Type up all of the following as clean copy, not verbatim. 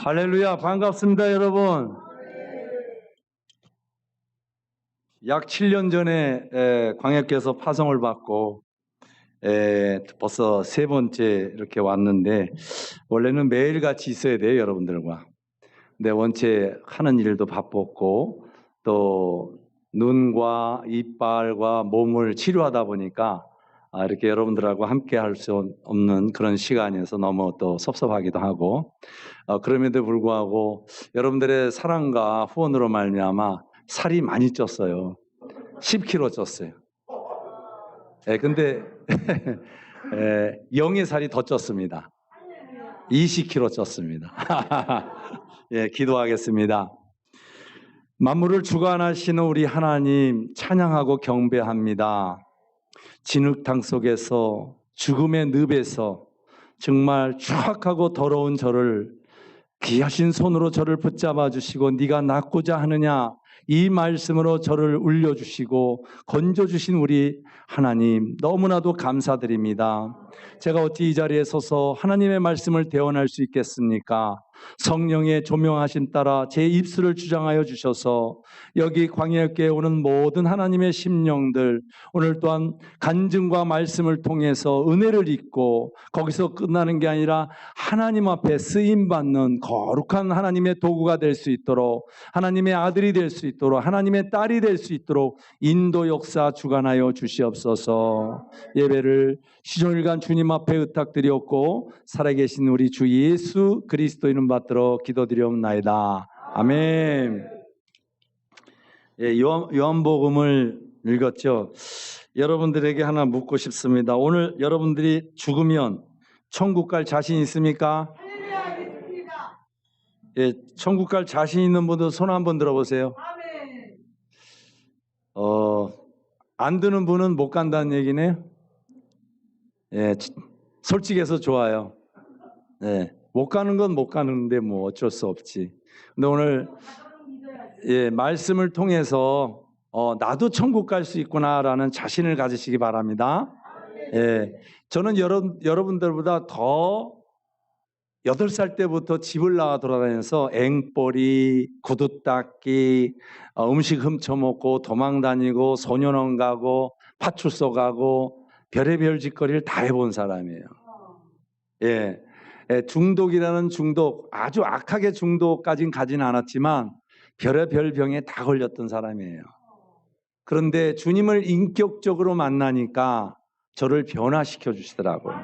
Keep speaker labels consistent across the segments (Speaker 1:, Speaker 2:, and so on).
Speaker 1: 할렐루야, 반갑습니다, 여러분. 약 7년 전에 광역교회에서 파송을 받고 벌써 세 번째 이렇게 왔는데, 원래는 매일같이 있어야 돼요, 여러분들과. 근데 원체 하는 일도 바빴고 또 눈과 이빨과 몸을 치료하다 보니까 이렇게 여러분들하고 함께 할 수 없는 그런 시간이어서 너무 또 섭섭하기도 하고, 그럼에도 불구하고 여러분들의 사랑과 후원으로 말미암아 살이 많이 쪘어요. 10kg 쪘어요. 근데 영의 살이 더 쪘습니다. 20kg 쪘습니다. 기도하겠습니다. 만물을 주관하시는 우리 하나님 찬양하고 경배합니다. 진흙탕 속에서 죽음의 늪에서 정말 추악하고 더러운 저를 귀하신 손으로 저를 붙잡아 주시고 네가 낫고자 하느냐 이 말씀으로 저를 울려주시고 건져주신 우리 하나님 너무나도 감사드립니다. 제가 어찌 이 자리에 서서 하나님의 말씀을 대언할 수 있겠습니까? 성령의 조명하심 따라 제 입술을 주장하여 주셔서 여기 광야교회에 오는 모든 하나님의 심령들 오늘 또한 간증과 말씀을 통해서 은혜를 입고 거기서 끝나는 게 아니라 하나님 앞에 쓰임받는 거룩한 하나님의 도구가 될 수 있도록, 하나님의 아들이 될 수 있도록, 하나님의 딸이 될 수 있도록 인도 역사 주관하여 주시옵소서. 예배를 시종일관 주님 앞에 의탁드렸고 살아계신 우리 주 예수 그리스도 이름 받들어 기도드리옵나이다. 아멘. 요한복음을 읽었죠. 여러분들에게 하나 묻고 싶습니다. 오늘 여러분들이 죽으면 천국 갈 자신 있습니까? 천국 갈 자신 있는 분들 손 한번 들어보세요. 안 드는 분은 못 간다는 얘기네요. 솔직해서 좋아요. 못 가는 건 못 가는데 뭐 어쩔 수 없지. 근데 오늘 말씀을 통해서 나도 천국 갈 수 있구나라는 자신을 가지시기 바랍니다. 저는 여러분들보다 더 8살 때부터 집을 나가 돌아다녀서 앵벌이, 구두 닦기, 음식 훔쳐먹고 도망다니고 소년원 가고 파출소 가고 별의별 짓거리를 다 해본 사람이에요. 중독이라는 중독, 아주 악하게 중독까지는 가진 않았지만 별의별 병에 다 걸렸던 사람이에요. 그런데 주님을 인격적으로 만나니까 저를 변화시켜 주시더라고요.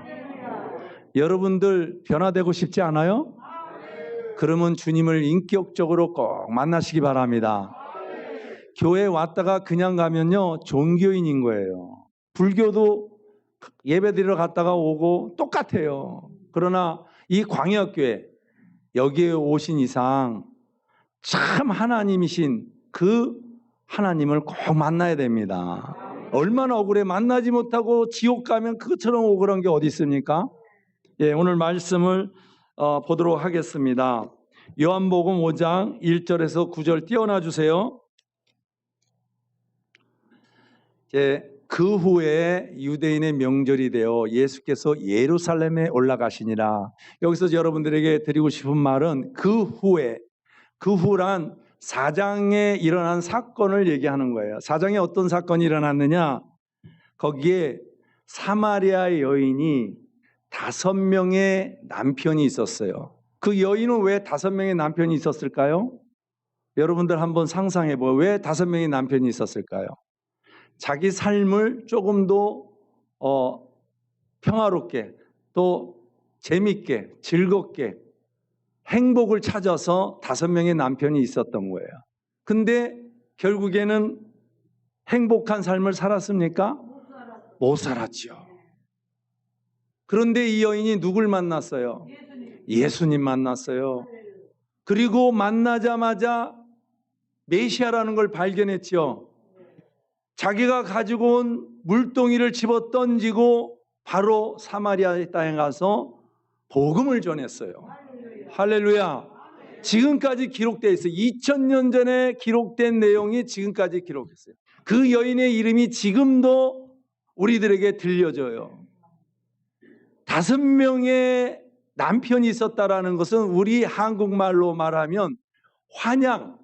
Speaker 1: 여러분들 변화되고 싶지 않아요? 그러면 주님을 인격적으로 꼭 만나시기 바랍니다. 교회에 왔다가 그냥 가면요 종교인인 거예요. 불교도 예배드리러 갔다가 오고 똑같아요. 그러나 이 광역교회 여기에 오신 이상 참 하나님이신 그 하나님을 꼭 만나야 됩니다. 얼마나 억울해. 만나지 못하고 지옥 가면 그것처럼 억울한 게 어디 있습니까? 오늘 말씀을 보도록 하겠습니다. 요한복음 5장 1절에서 9절 띄워놔 주세요. 그 후에 유대인의 명절이 되어 예수께서 예루살렘에 올라가시니라. 여기서 여러분들에게 드리고 싶은 말은 그 후란 4장에 일어난 사건을 얘기하는 거예요. 4장에 어떤 사건이 일어났느냐? 거기에 사마리아 여인이 5명의 남편이 있었어요. 그 여인은 왜 5명의 남편이 있었을까요? 여러분들 한번 상상해 보세요. 왜 5명의 남편이 있었을까요? 자기 삶을 조금 더 평화롭게 또 재밌게 즐겁게 행복을 찾아서 5명의 남편이 있었던 거예요. 근데 결국에는 행복한 삶을 살았습니까? 못 살았죠. 그런데 이 여인이 누굴 만났어요? 예수님 만났어요. 그리고 만나자마자 메시아라는 걸 발견했죠. 자기가 가지고 온 물동이를 집어 던지고 바로 사마리아 땅에 가서 복음을 전했어요. 할렐루야. 지금까지 기록되어 있어요. 2000년 전에 기록된 내용이 지금까지 기록했어요. 그 여인의 이름이 지금도 우리들에게 들려져요. 5명의 남편이 있었다라는 것은 우리 한국말로 말하면 환양,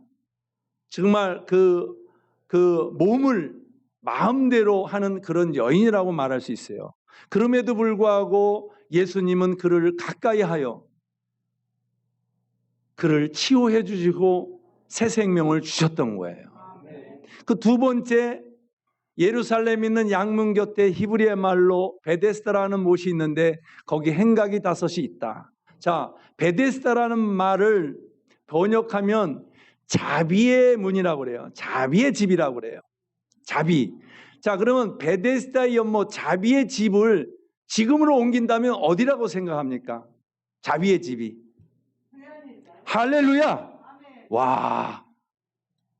Speaker 1: 정말 그 몸을 마음대로 하는 그런 여인이라고 말할 수 있어요. 그럼에도 불구하고 예수님은 그를 가까이 하여 그를 치유해 주시고 새 생명을 주셨던 거예요. 그 두 번째, 예루살렘에 있는 양문 곁에 히브리어 말로 베데스다라는 못이 있는데 거기 행각이 5이 있다. 자, 베데스다라는 말을 번역하면 자비의 문이라고 그래요. 자비의 집이라고 그래요. 자비. 자, 그러면 베데스다의 연못 자비의 집을 지금으로 옮긴다면 어디라고 생각합니까? 자비의 집이. 할렐루야. 와,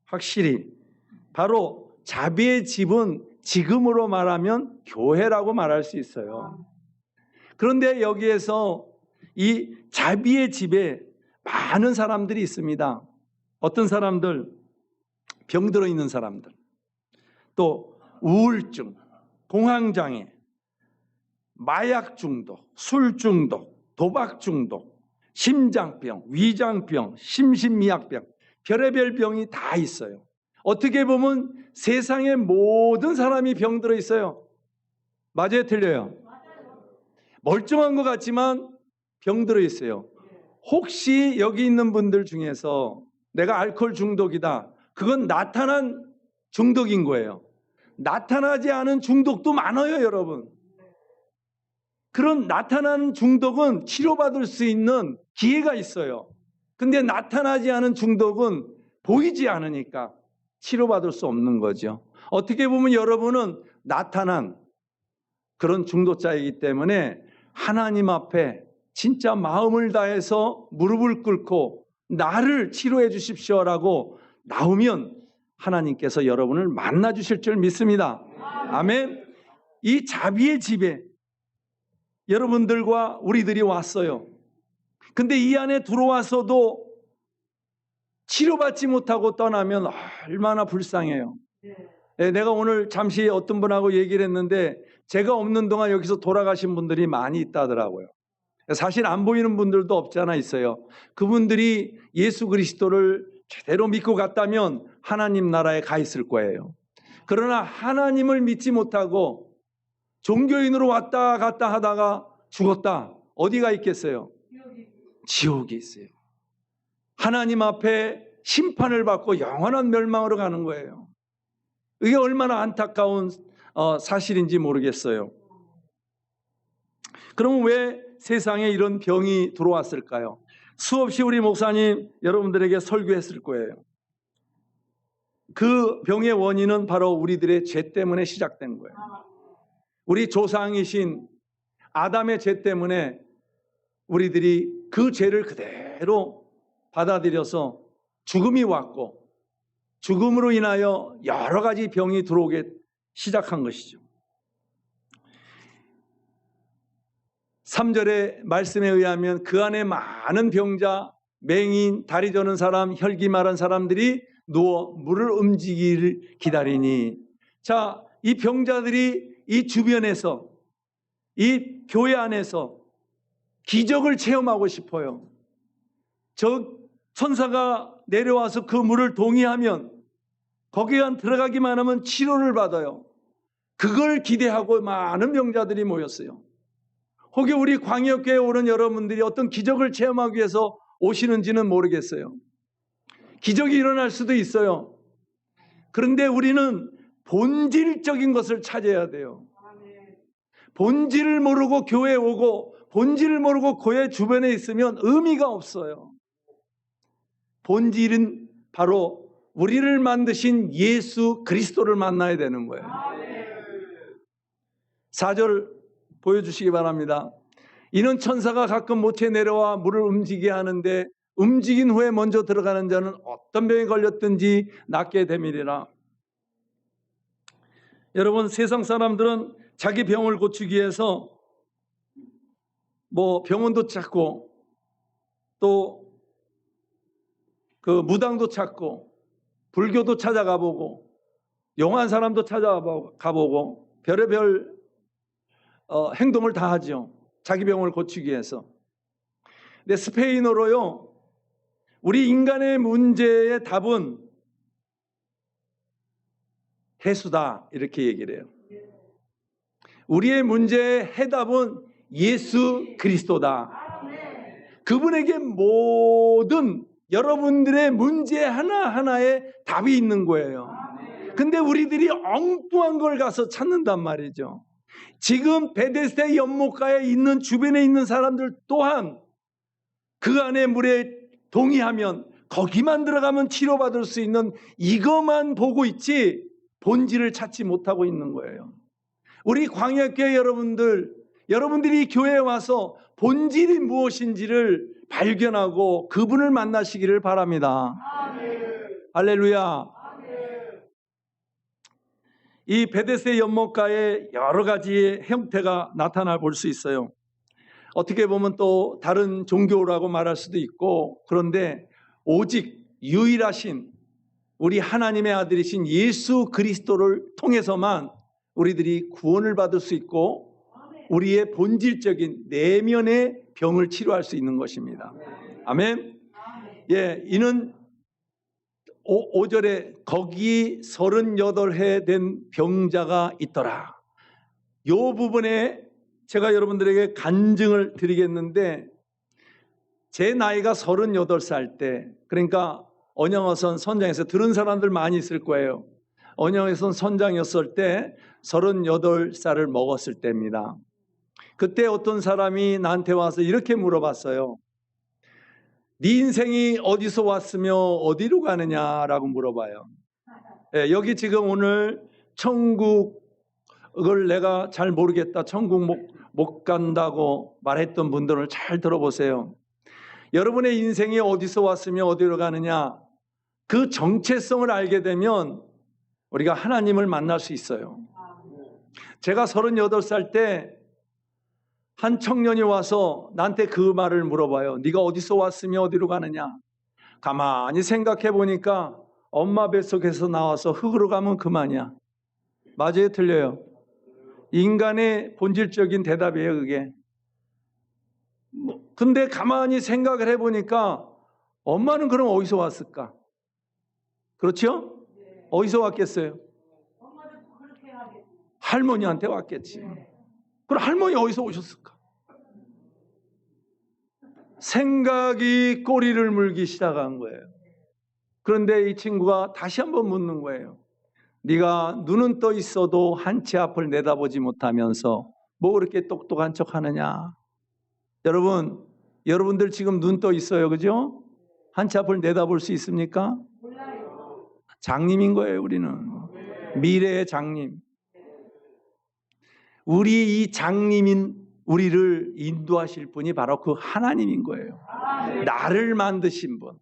Speaker 1: 확실히 바로 자비의 집은 지금으로 말하면 교회라고 말할 수 있어요. 그런데 여기에서 이 자비의 집에 많은 사람들이 있습니다. 어떤 사람들, 병들어 있는 사람들, 또 우울증, 공황장애, 마약 중독, 술 중독, 도박 중독, 심장병, 위장병, 심신미약병, 별의별 병이 다 있어요. 어떻게 보면 세상의 모든 사람이 병들어 있어요. 맞아요, 틀려요? 멀쩡한 것 같지만 병들어 있어요. 혹시 여기 있는 분들 중에서 내가 알코올 중독이다, 그건 나타난 중독인 거예요. 나타나지 않은 중독도 많아요, 여러분. 그런 나타난 중독은 치료받을 수 있는 기회가 있어요. 근데 나타나지 않은 중독은 보이지 않으니까 치료받을 수 없는 거죠. 어떻게 보면 여러분은 나타난 그런 중독자이기 때문에 하나님 앞에 진짜 마음을 다해서 무릎을 꿇고 나를 치료해 주십시오라고 나오면 하나님께서 여러분을 만나 주실 줄 믿습니다. 아멘. 이 자비의 집에 여러분들과 우리들이 왔어요. 근데 이 안에 들어와서도 치료받지 못하고 떠나면 얼마나 불쌍해요. 네, 내가 오늘 잠시 어떤 분하고 얘기를 했는데 제가 없는 동안 여기서 돌아가신 분들이 많이 있다더라고요. 사실 안 보이는 분들도 없지 않아 있어요. 그분들이 예수 그리스도를 제대로 믿고 갔다면 하나님 나라에 가 있을 거예요. 그러나 하나님을 믿지 못하고 종교인으로 왔다 갔다 하다가 죽었다. 어디가 있겠어요? 지옥이 있어요. 하나님 앞에 심판을 받고 영원한 멸망으로 가는 거예요. 이게 얼마나 안타까운 사실인지 모르겠어요. 그럼 왜 세상에 이런 병이 들어왔을까요? 수없이 우리 목사님 여러분들에게 설교했을 거예요. 그 병의 원인은 바로 우리들의 죄 때문에 시작된 거예요. 우리 조상이신 아담의 죄 때문에 우리들이 그 죄를 그대로 받아들여서 죽음이 왔고 죽음으로 인하여 여러 가지 병이 들어오게 시작한 것이죠. 3절의 말씀에 의하면 그 안에 많은 병자, 맹인, 다리 저는 사람, 혈기 마른 사람들이 누워 물을 움직이기를 기다리니, 자, 이 병자들이 이 주변에서 이 교회 안에서 기적을 체험하고 싶어요. 저 천사가 내려와서 그 물을 동의하면 거기에 들어가기만 하면 치료를 받아요. 그걸 기대하고 많은 병자들이 모였어요. 혹시 우리 광역교회에 오는 여러분들이 어떤 기적을 체험하기 위해서 오시는지는 모르겠어요. 기적이 일어날 수도 있어요. 그런데 우리는 본질적인 것을 찾아야 돼요. 본질을 모르고 교회에 오고 본질을 모르고 교회 주변에 있으면 의미가 없어요. 본질은 바로 우리를 만드신 예수 그리스도를 만나야 되는 거예요. 4절 보여주시기 바랍니다. 이는 천사가 가끔 모처에 내려와 물을 움직이게 하는데 움직인 후에 먼저 들어가는 자는 어떤 병에 걸렸든지 낫게 됨이리라. 여러분, 세상 사람들은 자기 병을 고치기 위해서 병원도 찾고 또 그 무당도 찾고 불교도 찾아가보고 용한 사람도 찾아가보고 별의별 행동을 다 하죠. 자기 병을 고치기 위해서. 근데 스페인어로요, 우리 인간의 문제의 답은 예수다 이렇게 얘기를 해요. 우리의 문제의 해답은 예수 그리스도다. 그분에게 모든 여러분들의 문제 하나하나에 답이 있는 거예요. 근데 우리들이 엉뚱한 걸 가서 찾는단 말이죠. 지금 베데스다 연못가에 있는 주변에 있는 사람들 또한 그 안에 물에 동의하면 거기만 들어가면 치료받을 수 있는 이것만 보고 있지 본질을 찾지 못하고 있는 거예요. 우리 광야교회 여러분들이 교회에 와서 본질이 무엇인지를 발견하고 그분을 만나시기를 바랍니다. 할렐루야. 이 베데스다 연못가에 여러 가지의 형태가 나타나 볼 수 있어요. 어떻게 보면 또 다른 종교라고 말할 수도 있고, 그런데 오직 유일하신 우리 하나님의 아들이신 예수 그리스도를 통해서만 우리들이 구원을 받을 수 있고 우리의 본질적인 내면의 병을 치료할 수 있는 것입니다. 아멘. 예, 이는 5절에 거기 38해 된 병자가 있더라. 이 부분에 제가 여러분들에게 간증을 드리겠는데, 제 나이가 38살 때, 그러니까 언영어선 선장에서 들은 사람들 많이 있을 거예요. 언영어선 선장이었을 때 38살을 먹었을 때입니다. 그때 어떤 사람이 나한테 와서 이렇게 물어봤어요. 네 인생이 어디서 왔으며 어디로 가느냐라고 물어봐요. 예, 여기 지금 오늘 천국을 내가 잘 모르겠다, 천국 못 간다고 말했던 분들을 잘 들어보세요. 여러분의 인생이 어디서 왔으며 어디로 가느냐, 그 정체성을 알게 되면 우리가 하나님을 만날 수 있어요. 제가 38살 때 한 청년이 와서 나한테 그 말을 물어봐요. 네가 어디서 왔으며 어디로 가느냐. 가만히 생각해 보니까 엄마 뱃속에서 나와서 흙으로 가면 그만이야. 맞아요? 틀려요? 인간의 본질적인 대답이에요, 그게. 근데 가만히 생각을 해보니까 엄마는 그럼 어디서 왔을까? 그렇죠? 어디서 왔겠어요? 할머니한테 왔겠지. 그럼 할머니 어디서 오셨을까? 생각이 꼬리를 물기 시작한 거예요. 그런데 이 친구가 다시 한번 묻는 거예요. 네가 눈은 떠 있어도 한 치 앞을 내다보지 못하면서 뭐 그렇게 똑똑한 척 하느냐. 여러분들 지금 눈 떠 있어요, 그죠? 한 치 앞을 내다볼 수 있습니까? 장님인 거예요, 우리는. 미래의 장님. 우리 이 장님인 우리를 인도하실 분이 바로 그 하나님인 거예요. 나를 만드신 분.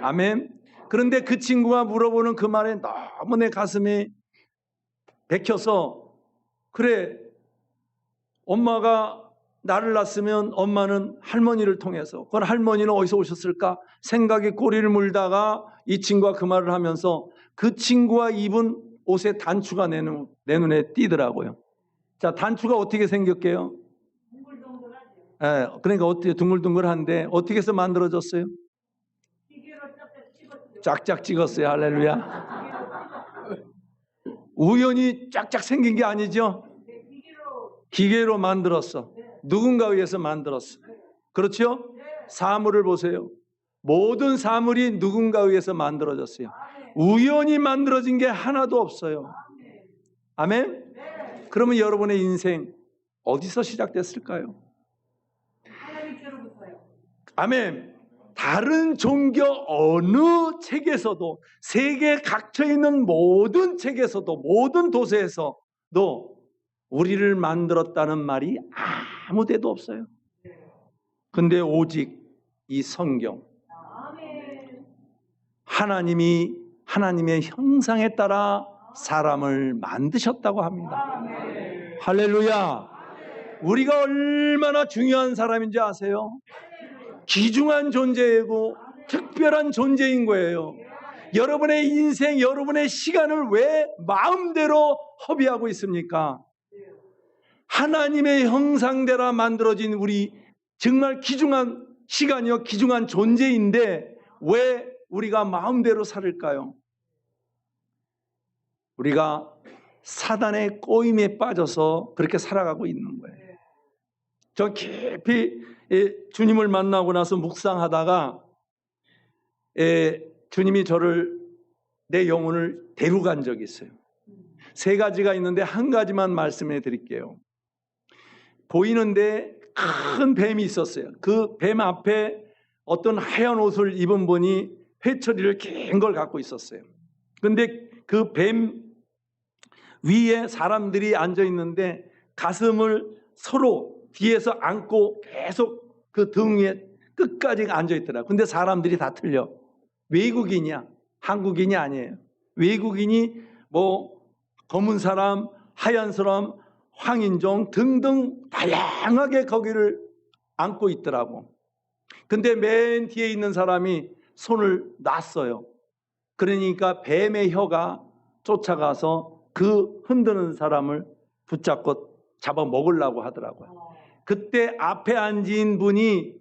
Speaker 1: 아멘. 그런데 그 친구가 물어보는 그 말에 너무 내 가슴이 bek혀서, 그래, 엄마가 나를 낳았으면 엄마는 할머니를 통해서, 그건 할머니는 어디서 오셨을까? 생각에 꼬리를 물다가 이 친구가 그 말을 하면서 그 친구가 입은 옷의 단추가 내 눈에 띄더라고요. 자, 단추가 어떻게 생겼게요? 둥글둥글하죠. 예, 그러니까 어떻게 둥글둥글한데 어떻게 해서 만들어졌어요? 기계로 쫙쫙 찍었어요. 할렐루야. 우연히 쫙쫙 생긴 게 아니죠? 기계로 만들었어. 누군가 위해서 만들었어. 그렇죠? 사물을 보세요. 모든 사물이 누군가 위해서 만들어졌어요. 우연히 만들어진 게 하나도 없어요. 아멘? 그러면 여러분의 인생 어디서 시작됐을까요? 하나님께로부터요. 아멘. 다른 종교 어느 책에서도, 세계 각처에 있는 모든 책에서도, 모든 도서에서도 우리를 만들었다는 말이 아무 데도 없어요. 근데 오직 이 성경, 하나님이 하나님의 형상에 따라 사람을 만드셨다고 합니다. 할렐루야. 우리가 얼마나 중요한 사람인지 아세요? 귀중한 존재이고 특별한 존재인 거예요. 여러분의 인생, 여러분의 시간을 왜 마음대로 허비하고 있습니까? 하나님의 형상대로 만들어진 우리 정말 귀중한 시간이요 귀중한 존재인데 왜 우리가 마음대로 살을까요? 우리가 사단의 꼬임에 빠져서 그렇게 살아가고 있는 거예요. 저 깊이 주님을 만나고 나서 묵상하다가 주님이 저를, 내 영혼을 데려간 적이 있어요. 세 가지가 있는데 한 가지만 말씀해 드릴게요. 보이는데 큰 뱀이 있었어요. 그 뱀 앞에 어떤 하얀 옷을 입은 분이 회초리를 긴 걸 갖고 있었어요. 근데 그 뱀 위에 사람들이 앉아 있는데 가슴을 서로 뒤에서 안고 계속 그 등 위에 끝까지 앉아 있더라고요. 근데 사람들이 다 틀려. 외국인이야. 한국인이 아니에요. 외국인이 뭐 검은 사람, 하얀 사람, 황인종 등등 다양하게 거기를 안고 있더라고. 근데 맨 뒤에 있는 사람이 손을 놨어요. 그러니까 뱀의 혀가 쫓아가서 그 흔드는 사람을 붙잡고 잡아먹으려고 하더라고요. 그때 앞에 앉은 분이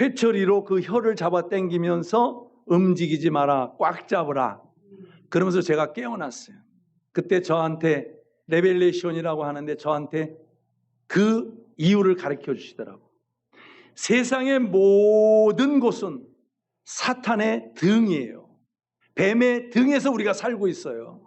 Speaker 1: 회초리로 그 혀를 잡아 당기면서 움직이지 마라, 꽉 잡으라. 그러면서 제가 깨어났어요. 그때 저한테 레벨레이션이라고 하는데 저한테 그 이유를 가르쳐 주시더라고요. 세상의 모든 곳은 사탄의 등이에요. 뱀의 등에서 우리가 살고 있어요.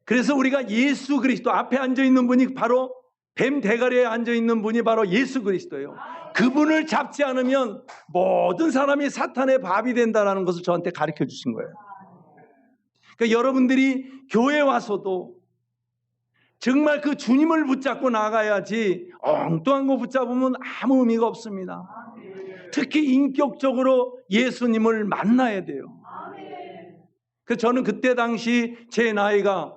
Speaker 1: 그래서 우리가 예수 그리스도 앞에 앉아있는 분이 바로 뱀 대가리에 앉아있는 분이 바로 예수 그리스도예요. 그분을 잡지 않으면 모든 사람이 사탄의 밥이 된다는 것을 저한테 가르쳐 주신 거예요. 그러니까 여러분들이 교회 와서도 정말 그 주님을 붙잡고 나가야지 엉뚱한 거 붙잡으면 아무 의미가 없습니다. 특히 인격적으로 예수님을 만나야 돼요. 그래서 저는 그때 당시 제 나이가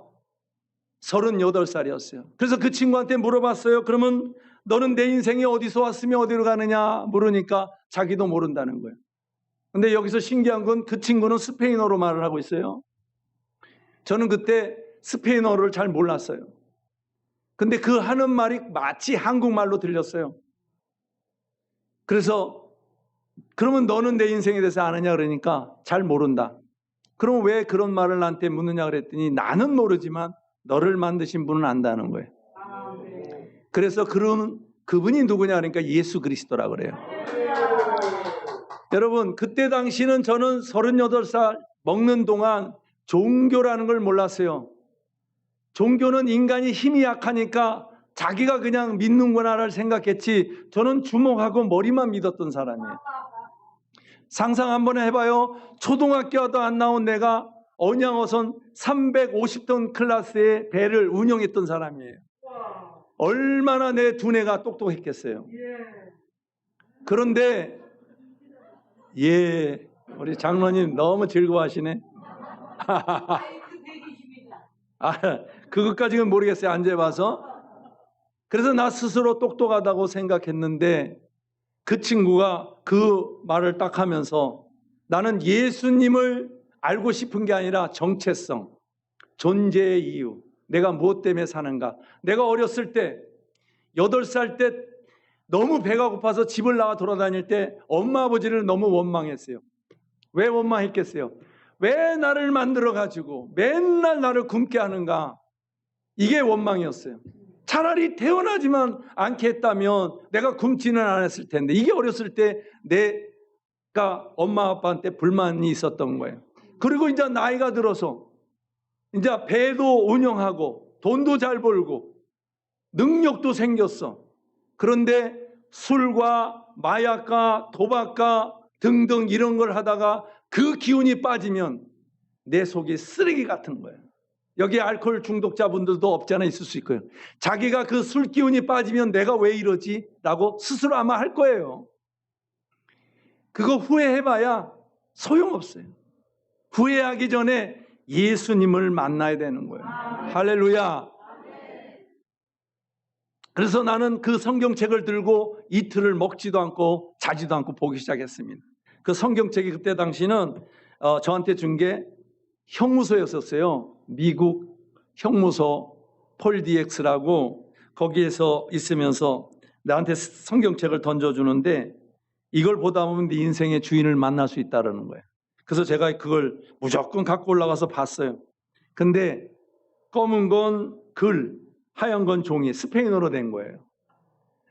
Speaker 1: 38살이었어요. 그래서 그 친구한테 물어봤어요. 그러면 너는 내 인생에 어디서 왔으며 어디로 가느냐 물으니까 자기도 모른다는 거예요. 근데 여기서 신기한 건 그 친구는 스페인어로 말을 하고 있어요. 저는 그때 스페인어를 잘 몰랐어요. 근데 그 하는 말이 마치 한국말로 들렸어요. 그래서 그러면 너는 내 인생에 대해서 아느냐 그러니까 잘 모른다. 그럼 왜 그런 말을 나한테 묻느냐 그랬더니 나는 모르지만 너를 만드신 분은 안다는 거예요. 그래서 그분이 누구냐 그러니까 예수 그리스도라 그래요. 여러분 그때 당시는 저는 38살 먹는 동안 종교라는 걸 몰랐어요. 종교는 인간이 힘이 약하니까 자기가 그냥 믿는구나를 생각했지 저는 주먹하고 머리만 믿었던 사람이에요. 상상 한번 해봐요. 초등학교도 안 나온 내가 언양어선 350톤 클래스의 배를 운영했던 사람이에요. 얼마나 내 두뇌가 똑똑했겠어요. 그런데 우리 장로님 너무 즐거워하시네. 그것까지는 모르겠어요. 안 재봐서. 그래서 나 스스로 똑똑하다고 생각했는데 그 친구가 그 말을 딱 하면서 나는 예수님을 알고 싶은 게 아니라 정체성, 존재의 이유, 내가 무엇 때문에 사는가. 내가 어렸을 때 8살 때 너무 배가 고파서 집을 나와 돌아다닐 때 엄마 아버지를 너무 원망했어요. 왜 원망했겠어요? 왜 나를 만들어가지고 맨날 나를 굶게 하는가. 이게 원망이었어요. 차라리 태어나지만 않게 했다면 내가 굶지는 않았을 텐데. 이게 어렸을 때 내가 엄마 아빠한테 불만이 있었던 거예요. 그리고 이제 나이가 들어서 이제 배도 운영하고 돈도 잘 벌고 능력도 생겼어. 그런데 술과 마약과 도박과 등등 이런 걸 하다가 그 기운이 빠지면 내 속이 쓰레기 같은 거예요. 여기 알코올 중독자분들도 없지 않아 있을 수 있고요. 자기가 그 술 기운이 빠지면 내가 왜 이러지? 라고 스스로 아마 할 거예요. 그거 후회해봐야 소용없어요. 후회하기 전에 예수님을 만나야 되는 거예요. 할렐루야. 그래서 나는 그 성경책을 들고 이틀을 먹지도 않고 자지도 않고 보기 시작했습니다. 그 성경책이 그때 당시는 저한테 준 게 형무소였었어요. 미국 형무소 폴디엑스라고 거기에서 있으면서 나한테 성경책을 던져주는데 이걸 보다 보면 네 인생의 주인을 만날 수 있다는 거예요. 그래서 제가 그걸 무조건 갖고 올라가서 봤어요. 근데 검은 건 글, 하얀 건 종이, 스페인어로 된 거예요.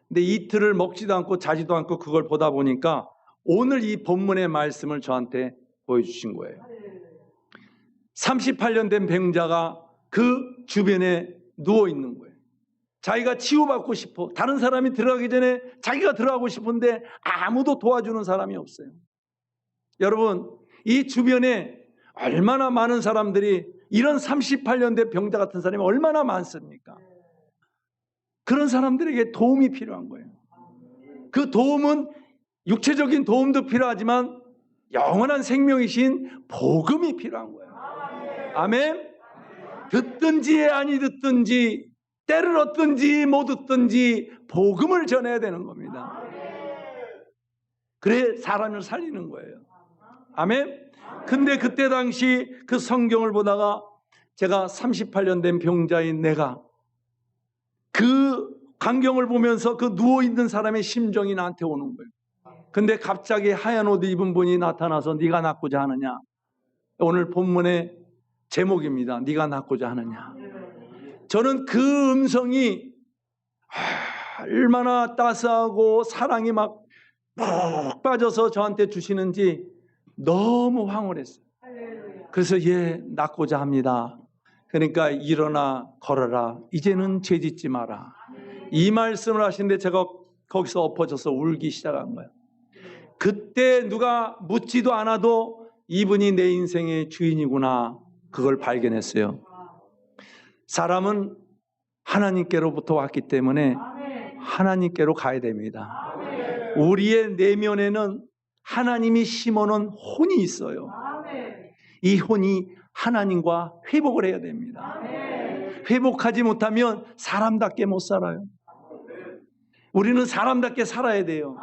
Speaker 1: 근데 이틀을 먹지도 않고 자지도 않고 그걸 보다 보니까 오늘 이 본문의 말씀을 저한테 보여주신 거예요. 38년 된 병자가 그 주변에 누워 있는 거예요. 자기가 치유받고 싶어. 다른 사람이 들어가기 전에 자기가 들어가고 싶은데 아무도 도와주는 사람이 없어요. 여러분, 이 주변에 얼마나 많은 사람들이 이런 38년 된 병자 같은 사람이 얼마나 많습니까? 그런 사람들에게 도움이 필요한 거예요. 그 도움은 육체적인 도움도 필요하지만 영원한 생명이신 복음이 필요한 거예요. 아멘? 듣든지 아니 듣든지 때를 얻든지 못 얻든지 복음을 전해야 되는 겁니다. 그래 사람을 살리는 거예요. 아멘? 근데 그때 당시 그 성경을 보다가 제가 38년 된 병자인 내가 그 광경을 보면서 그 누워있는 사람의 심정이 나한테 오는 거예요. 근데 갑자기 하얀 옷 입은 분이 나타나서 네가 낫고자 하느냐. 오늘 본문의 제목입니다. 네가 낫고자 하느냐. 저는 그 음성이 얼마나 따스하고 사랑이 막 푹 빠져서 저한테 주시는지 너무 황홀했어요. 그래서 낫고자 합니다. 그러니까 일어나 걸어라. 이제는 죄짓지 마라. 이 말씀을 하시는데 제가 거기서 엎어져서 울기 시작한 거예요. 그때 누가 묻지도 않아도 이분이 내 인생의 주인이구나. 그걸 발견했어요. 사람은 하나님께로부터 왔기 때문에 하나님께로 가야 됩니다. 우리의 내면에는 하나님이 심어놓은 혼이 있어요. 이 혼이 하나님과 회복을 해야 됩니다. 회복하지 못하면 사람답게 못 살아요. 우리는 사람답게 살아야 돼요.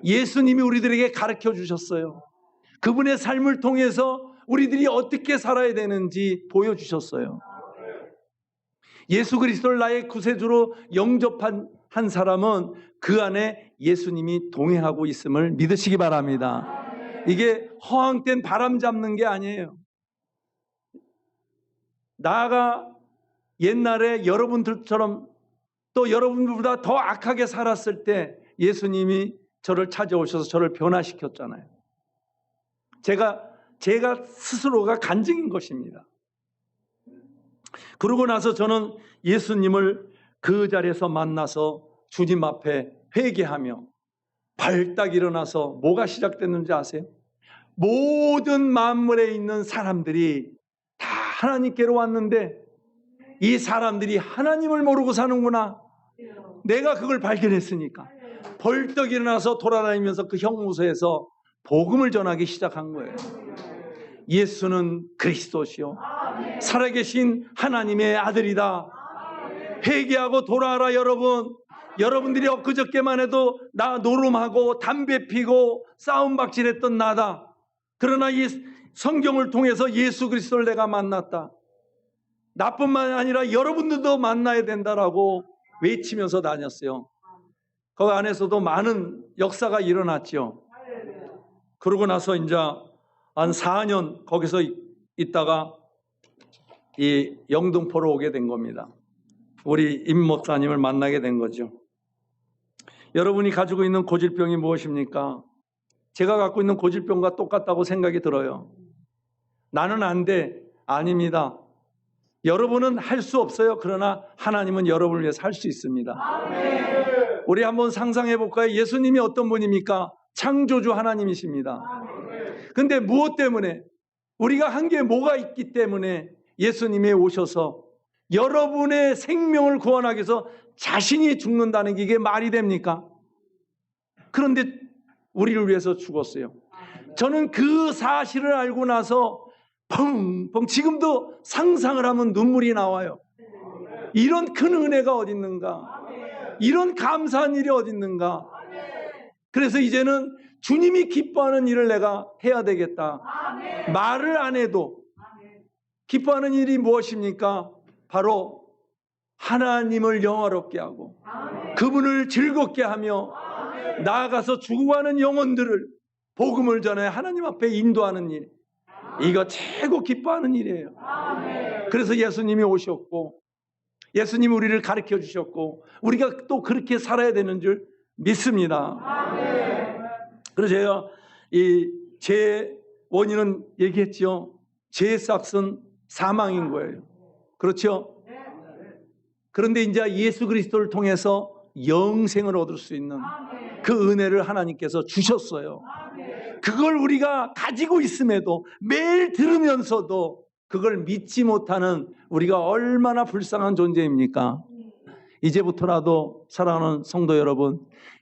Speaker 1: 예수님이 우리들에게 가르쳐 주셨어요. 그분의 삶을 통해서 우리들이 어떻게 살아야 되는지 보여주셨어요. 예수 그리스도를 나의 구세주로 영접한 한 사람은 그 안에 예수님이 동행하고 있음을 믿으시기 바랍니다. 이게 허황된 바람 잡는 게 아니에요. 나가 옛날에 여러분들처럼 또 여러분들보다 더 악하게 살았을 때 예수님이 저를 찾아오셔서 저를 변화시켰잖아요. 제가 스스로가 간증인 것입니다. 그러고 나서 저는 예수님을 그 자리에서 만나서 주님 앞에 회개하며 발딱 일어나서 뭐가 시작됐는지 아세요? 모든 만물에 있는 사람들이 다 하나님께로 왔는데 이 사람들이 하나님을 모르고 사는구나. 내가 그걸 발견했으니까 벌떡 일어나서 돌아다니면서 그 형무소에서 복음을 전하기 시작한 거예요. 예수는 그리스도시요 살아계신 하나님의 아들이다. 회개하고 돌아와라. 여러분들이 엊그저께만 해도 나 노름하고 담배 피고 싸움박질했던 나다. 그러나 이 성경을 통해서 예수 그리스도를 내가 만났다. 나뿐만 아니라 여러분들도 만나야 된다라고 외치면서 다녔어요. 그 안에서도 많은 역사가 일어났죠. 그러고 나서 이제 한 4년 거기서 있다가 이 영등포로 오게 된 겁니다. 우리 임 목사님을 만나게 된 거죠. 여러분이 가지고 있는 고질병이 무엇입니까? 제가 갖고 있는 고질병과 똑같다고 생각이 들어요. 나는 안 돼. 아닙니다. 여러분은 할 수 없어요. 그러나 하나님은 여러분을 위해서 할 수 있습니다. 우리 한번 상상해 볼까요? 예수님이 어떤 분입니까? 창조주 하나님이십니다. 근데 무엇 때문에? 우리가 한 게 뭐가 있기 때문에 예수님이 오셔서 여러분의 생명을 구원하기 위해서 자신이 죽는다는 게 이게 말이 됩니까? 그런데 우리를 위해서 죽었어요. 저는 그 사실을 알고 나서 펑펑 지금도 상상을 하면 눈물이 나와요. 이런 큰 은혜가 어디 있는가? 이런 감사한 일이 어디 있는가? 그래서 이제는 주님이 기뻐하는 일을 내가 해야 되겠다. 말을 안 해도 기뻐하는 일이 무엇입니까? 바로 하나님을 영화롭게 하고 그분을 즐겁게 하며 나아가서 죽어가는 영혼들을 복음을 전해 하나님 앞에 인도하는 일, 이거 최고 기뻐하는 일이에요. 그래서 예수님이 오셨고 예수님이 우리를 가르쳐 주셨고 우리가 또 그렇게 살아야 되는 줄 믿습니다. 그래서 제가 이 죄의 원인은 얘기했죠. 죄의 싹은 사망인 거예요. 그렇죠? 그런데 이제 예수 그리스도를 통해서 영생을 얻을 수 있는 그 은혜를 하나님께서 주셨어요. 그걸 우리가 가지고 있음에도 매일 들으면서도 그걸 믿지 못하는 우리가 얼마나 불쌍한 존재입니까? 이제부터라도 사랑하는 성도 여러분,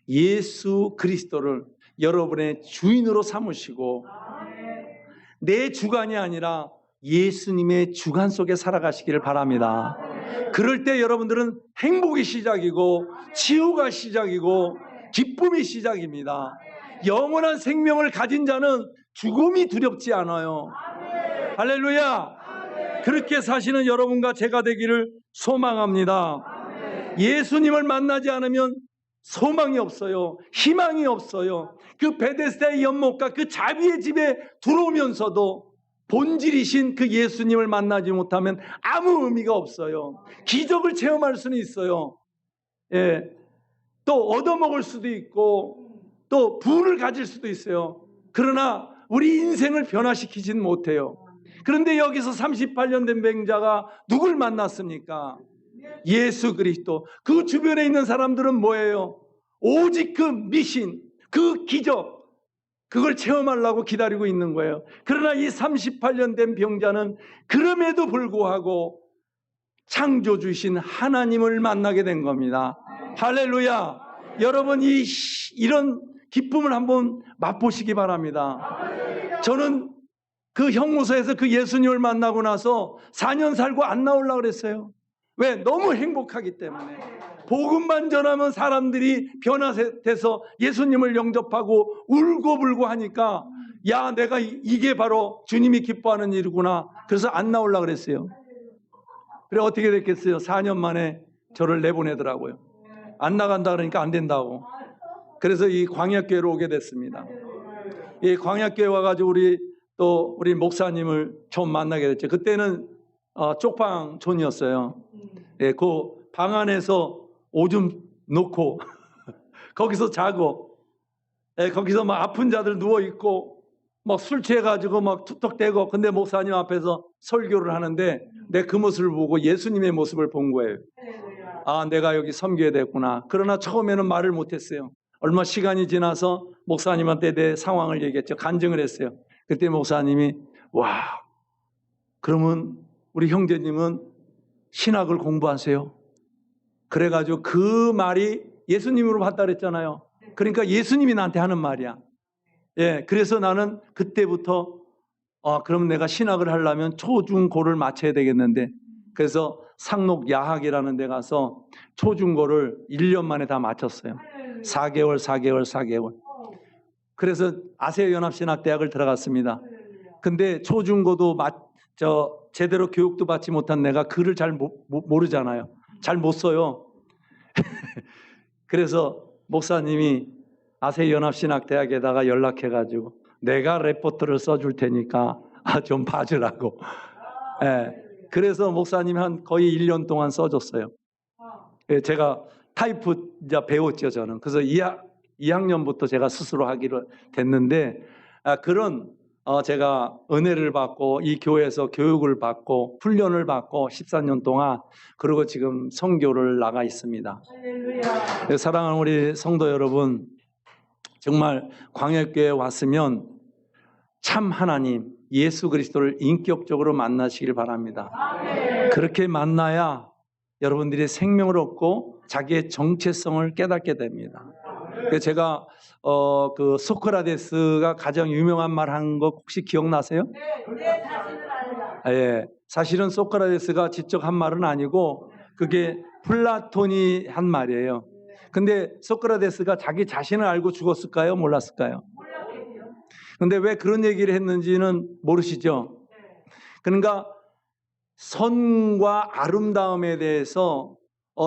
Speaker 1: 예수 그리스도를 여러분의 주인으로 삼으시고 내 주관이 아니라 예수님의 주관 속에 살아가시기를 바랍니다. 그럴 때 여러분들은 행복이 시작이고 치유가 시작이고 기쁨이 시작입니다. 영원한 생명을 가진 자는 죽음이 두렵지 않아요. 할렐루야! 그렇게 사시는 여러분과 제가 되기를 소망합니다. 예수님을 만나지 않으면 소망이 없어요. 희망이 없어요. 그 베데스다의 연못과 그 자비의 집에 들어오면서도 본질이신 그 예수님을 만나지 못하면 아무 의미가 없어요. 기적을 체험할 수는 있어요. 예. 또 얻어먹을 수도 있고 또 부를 가질 수도 있어요. 그러나 우리 인생을 변화시키지는 못해요. 그런데 여기서 38년 된 병자가 누굴 만났습니까? 예수 그리스도. 그 주변에 있는 사람들은 뭐예요? 오직 그 미신, 그 기적, 그걸 체험하려고 기다리고 있는 거예요. 그러나 이 38년 된 병자는 그럼에도 불구하고 창조주신 하나님을 만나게 된 겁니다. 할렐루야! 여러분 이런 기쁨을 한번 맛보시기 바랍니다. 저는 그 형무소에서 그 예수님을 만나고 나서 4년 살고 안 나오려고 그랬어요. 왜? 너무 행복하기 때문에. 복음만 전하면 사람들이 변화돼서 예수님을 영접하고 울고불고 하니까 야, 내가 이게 바로 주님이 기뻐하는 일이구나. 그래서 안 나오려고 그랬어요. 그래 어떻게 됐겠어요? 4년 만에 저를 내보내더라고요. 안 나간다 그러니까 안 된다고. 그래서 이 광야교회로 오게 됐습니다. 이 광야교회 와가지고 우리 목사님을 처음 만나게 됐죠. 그때는 쪽방촌이었어요. 예, 그 방 안에서 오줌 놓고 거기서 자고, 예, 거기서 막 아픈 자들 누워 있고 막 술 취해가지고 막 툭툭대고. 근데 목사님 앞에서 설교를 하는데 내 그 모습을 보고 예수님의 모습을 본 거예요. 아, 내가 여기 섬겨야 됐구나. 그러나 처음에는 말을 못했어요. 얼마 시간이 지나서 목사님한테 내 상황을 얘기했죠. 간증을 했어요. 그때 목사님이 와, 그러면 우리 형제님은 신학을 공부하세요? 그래가지고 그 말이 예수님으로 봤다 그랬잖아요. 그러니까 예수님이 나한테 하는 말이야. 예, 그래서 나는 그때부터 그럼 내가 신학을 하려면 초중고를 마쳐야 되겠는데, 그래서 상록 야학이라는 데 가서 초중고를 1년 만에 다 마쳤어요. 4개월. 그래서 아세아연합신학대학을 들어갔습니다. 근데 초중고도 제대로 교육도 받지 못한 내가 글을 잘 모르잖아요. 잘 못 써요. 그래서 목사님이 아세아연합신학대학에다가 연락해가지고 내가 레포트를 써줄 테니까 좀 봐주라고. 예, 그래서 목사님이 한 거의 1년 동안 써줬어요. 예, 제가 타이프 이제 배웠죠, 저는. 그래서 2학년부터 제가 스스로 하기로 됐는데, 그런 제가 은혜를 받고 이 교회에서 교육을 받고 훈련을 받고 14년 동안, 그리고 지금 선교를 나가 있습니다. 사랑하는 우리 성도 여러분, 정말 광야교회에 왔으면 참 하나님 예수 그리스도를 인격적으로 만나시길 바랍니다. 그렇게 만나야 여러분들이 생명을 얻고 자기의 정체성을 깨닫게 됩니다. 제가 그 소크라테스가 가장 유명한 말 한 거 혹시 기억나세요? 네, 자신을 알라. 예, 사실은 소크라테스가 직접 한 말은 아니고 그게 플라톤이 한 말이에요. 근데 소크라테스가 자기 자신을 알고 죽었을까요? 몰랐을까요? 몰랐겠죠. 근데 왜 그런 얘기를 했는지는 모르시죠? 그러니까 선과 아름다움에 대해서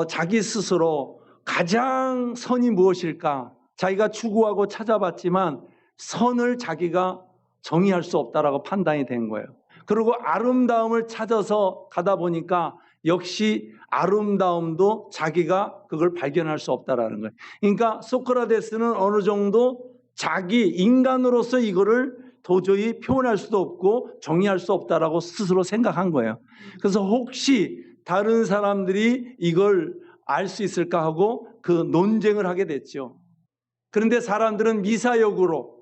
Speaker 1: 자기 스스로 가장 선이 무엇일까 자기가 추구하고 찾아봤지만 선을 자기가 정의할 수 없다라고 판단이 된 거예요. 그리고 아름다움을 찾아서 가다 보니까 역시 아름다움도 자기가 그걸 발견할 수 없다라는 거예요. 그러니까 소크라테스는 어느 정도 자기 인간으로서 이거를 도저히 표현할 수도 없고 정의할 수 없다라고 스스로 생각한 거예요. 그래서 혹시 다른 사람들이 이걸 알 수 있을까 하고 그 논쟁을 하게 됐죠. 그런데 사람들은 미사역으로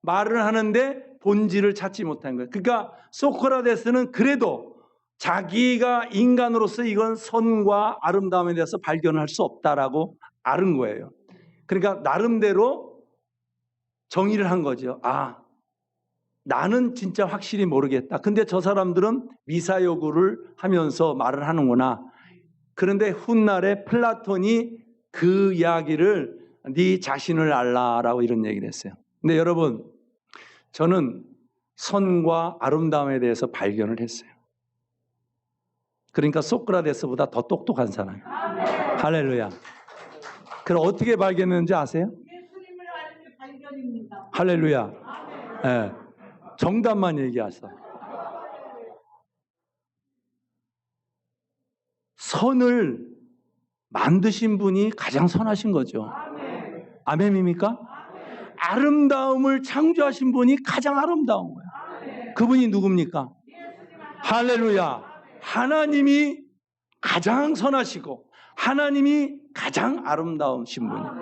Speaker 1: 말을 하는데 본질을 찾지 못한 거예요. 그러니까 소크라테스는 그래도 자기가 인간으로서 이건 선과 아름다움에 대해서 발견할 수 없다라고 아는 거예요. 그러니까 나름대로 정의를 한 거죠. 아, 나는 진짜 확실히 모르겠다. 근데 저 사람들은 미사여구를 하면서 말을 하는구나. 그런데 훗날에 플라톤이 그 이야기를 네 자신을 알라라고 이런 얘기를 했어요. 근데 여러분, 저는 선과 아름다움에 대해서 발견을 했어요. 그러니까 소크라테스보다 더 똑똑한 사람. 할렐루야. 그럼 어떻게 발견했는지 아세요?
Speaker 2: 예수님을 아는 게 발견입니다.
Speaker 1: 할렐루야. 네. 정답만 얘기하세요. 선을 만드신 분이 가장 선하신 거죠. 아멘입니까? 아름다움을 창조하신 분이 가장 아름다운 거예요. 그분이 누굽니까? 할렐루야. 하나님이 가장 선하시고 하나님이 가장 아름다우신 분이에요.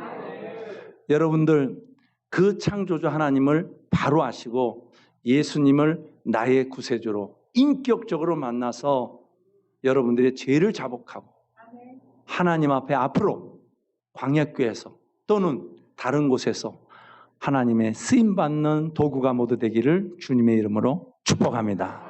Speaker 1: 여러분들 그 창조주 하나님을 바로 아시고 예수님을 나의 구세주로 인격적으로 만나서 여러분들의 죄를 자복하고 하나님 앞에 앞으로 광야교회에서 또는 다른 곳에서 하나님의 쓰임받는 도구가 모두 되기를 주님의 이름으로 축복합니다.